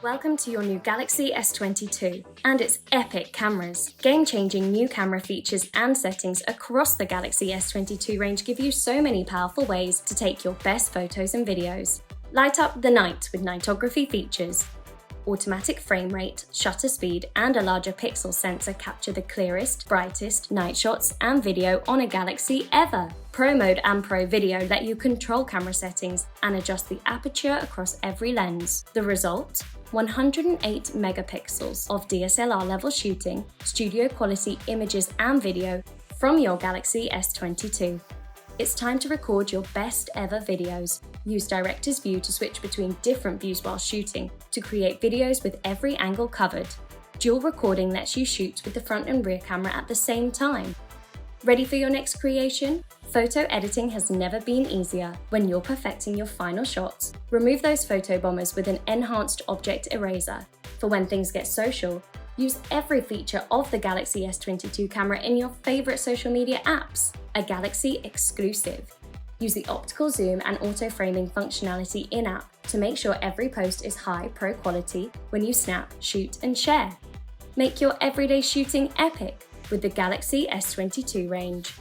Welcome to your new Galaxy S22 and its epic cameras. Game-changing new camera features and settings across the Galaxy S22 range give you so many powerful ways to take your best photos and videos. Light up the night with Nightography features. Automatic frame rate, shutter speed, and a larger pixel sensor capture the clearest, brightest night shots and video on a Galaxy ever. Pro Mode and Pro Video let you control camera settings and adjust the aperture across every lens. The result? 108 megapixels of DSLR level shooting, studio quality images and video from your Galaxy S22. It's time to record your best ever videos. Use Director's View to switch between different views while shooting to create videos with every angle covered. Dual recording lets you shoot with the front and rear camera at the same time. Ready for your next creation? Photo editing has never been easier. When you're perfecting your final shots, remove those photo bombers with an enhanced object eraser. For when things get social, use every feature of the Galaxy S22 camera in your favorite social media apps. A Galaxy exclusive. Use the optical zoom and auto framing functionality in-app to make sure every post is high pro quality when you snap, shoot and share. Make your everyday shooting epic with the Galaxy S22 range.